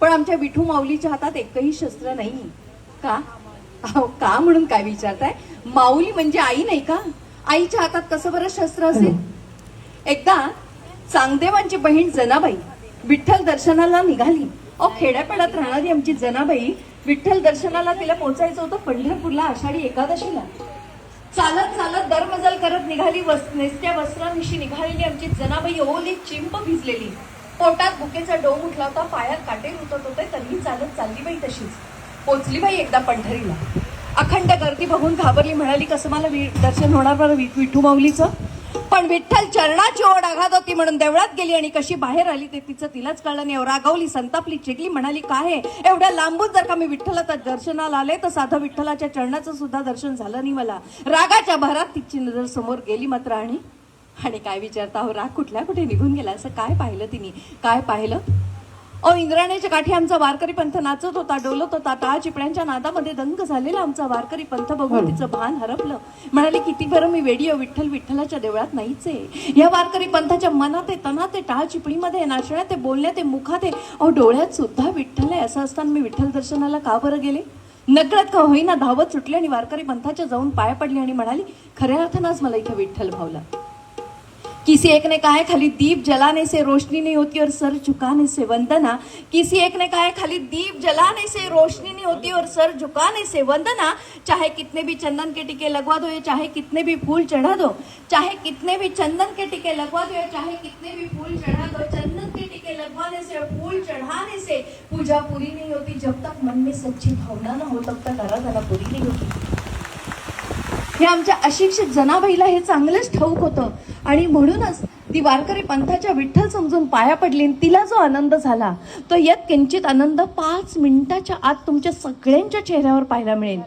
पण आमच्या विठू माऊलीच्या हातात एकही शस्त्र नाही. का? अहो, का म्हणून काय विचारताय? माऊली म्हणजे आई नाही का? आईच्या हातात कसं बरं शस्त्र असेल? एकदा चांगदेवांची बहीण जनाबाई विठ्ठल दर्शनाला निघाली. अहो, खेड्यापाड्यात राहणारी आमची जनाबाई विठ्ठल दर्शनाला तिला पोहोचायचं होतं पंढरपूरला आषाढी एकादशीला. चालत चालत दरमजल करत निघाली. नेसत्या वस्त्रांविषयी निघालेली आमची जनाबाई ओली चिंप भिजलेली, पोटात बुकेचा डोम उठला होता, पायात काटे रुतत होते, तरीही चालत चालली बाई तशीच. पोचली बाई एकदा पंढरीला. अखंड गर्दी बघून घाबरली, म्हणाली कसं मला दर्शन होणार बरं विठू माऊलीचं? पण विठ्ठल चरणाची ओढ आघात होती म्हणून देवळात गेली आणि कशी बाहेर आली ते तिचं तिलाच कळलं नाही. रागावली, संतापली, चिडली, म्हणाली काय एवढ्या लांबून जर का मी विठ्ठलाच्या दर्शनाला आले तर साधं विठ्ठलाच्या चरणाचं सुद्धा दर्शन झालं नाही मला. रागाच्या भरात तिची नजर समोर गेली मात्र आणि काय विचारता हो, राग कुठल्या कुठे निघून गेला. असं काय पाहिलं तिने? काय पाहिलं? इंद्रायणीच्या काठी आमचा वारकरी पंथ नाचत होता, डोलत होता. टाळ चिपळ्यांच्या नादामध्ये दंग झालेला आमचा वारकरी पंथ बघून तिचं भान हरपलं. म्हणाले किती बरं मी वेडी विठ्ठल विठ्ठलाच्या देवळात नाहीच आहे. या वारकरी पंथाच्या मनात आहे, तनात आहे, टाळ चिपळीमध्ये, नाचण्यात आहे, बोलण्यात आहे, मुखात आहे, डोळ्यात सुद्धा विठ्ठल आहे. असं असताना मी विठ्ठल दर्शनाला का बरं गेले? नकळत का होईना धावत सुटले आणि वारकरी पंथाच्या जाऊन पाया पडली आणि म्हणाली खऱ्या अर्थानं आज मला इथे विठ्ठल भावला. किसी एक ने कहा है खाली दीप जलाने से रोशनी नहीं होती और सर झुकाने से वंदना. किसी एक ने कहा है खाली दीप जलाने से रोशनी नहीं होती और सर झुकाने से वंदना. चाहे कितने भी चंदन के टीके लगवा दो, चाहे कितने भी फूल चढ़ा दो, चाहे कितने भी चंदन के टीके लगवा दो, चाहे कितने भी फूल चढ़ा दो, चंदन के टीके लगवाने से और फूल चढ़ाने से पूजा पूरी नहीं होती. जब तक मन में सच्ची भावना न हो तब तक आराधना पूरी नहीं होती. हे आमच्या अशिक्षित जनाबाईला हे चांगलंच ठाऊक होतं आणि म्हणूनच ती वारकरी पंथाच्या विठ्ठल समजून पाया पडली. तिला जो आनंद झाला तो यात किंचित आनंद 5 मिनिटाच्या आत तुमच्या सगळ्यांच्या चेहऱ्यावर पाहायला मिळेल.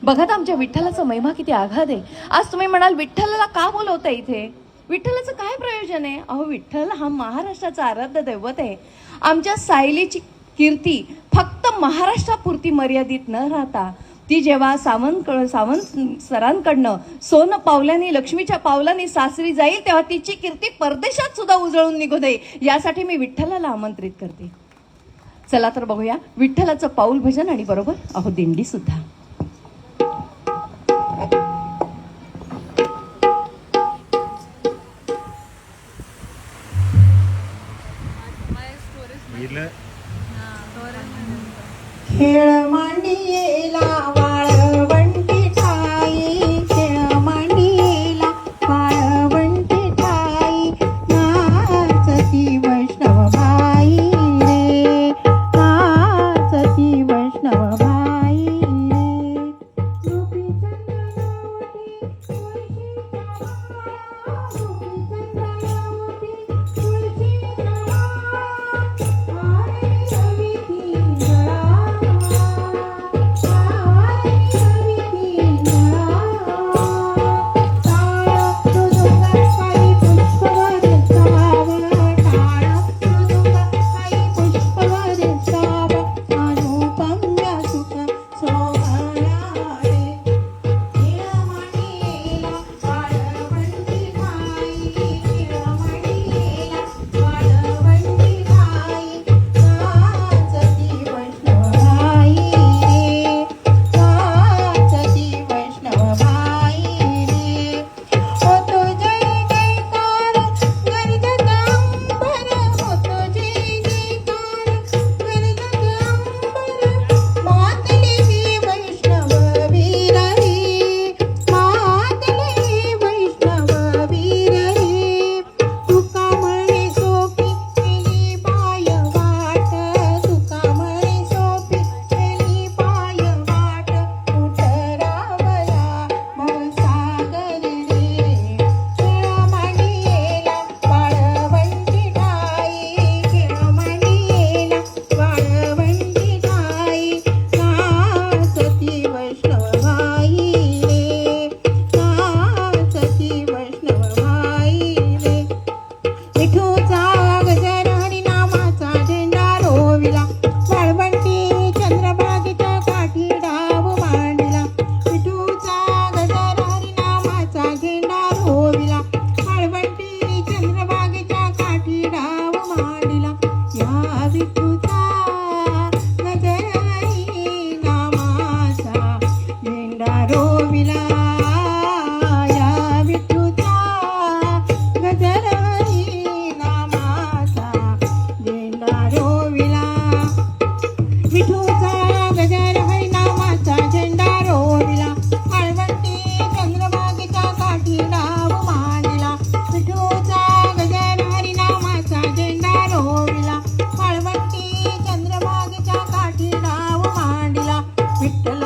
बघा तर आमच्या विठ्ठलाचा महिमा किती आघात आहे. आज तुम्ही म्हणाल विठ्ठलाला का बोलवता इथे? विठ्ठलाचं काय प्रयोजन आहे? अहो, विठ्ठल हा महाराष्ट्राचा आराध्य दैवत आहे. आमच्या सायलीची कीर्ती फक्त महाराष्ट्रापुरती मर्यादित न राहता ती जेव्हा सावंत सरांकडनं सोनं पावलांनी लक्ष्मीच्या पावलांनी सासरी जाईल तेव्हा तिची कीर्ती परदेशात सुद्धा उजळून निघू दे यासाठी मी विठ्ठलाला आमंत्रित करते. चला तर बघूया विठ्ठलाचं पाऊल भजन आणि बरोबर दिंडी सुद्धा. खेळ मांडियेला वाळवंटी ठाई, खेळ मांडियेला वाळवंटी ठाई, नाचती वैष्णव बाई रे, नाचती वैष्णव बाई रे. गोपी चंद्रावती विठूचा विठ्ठल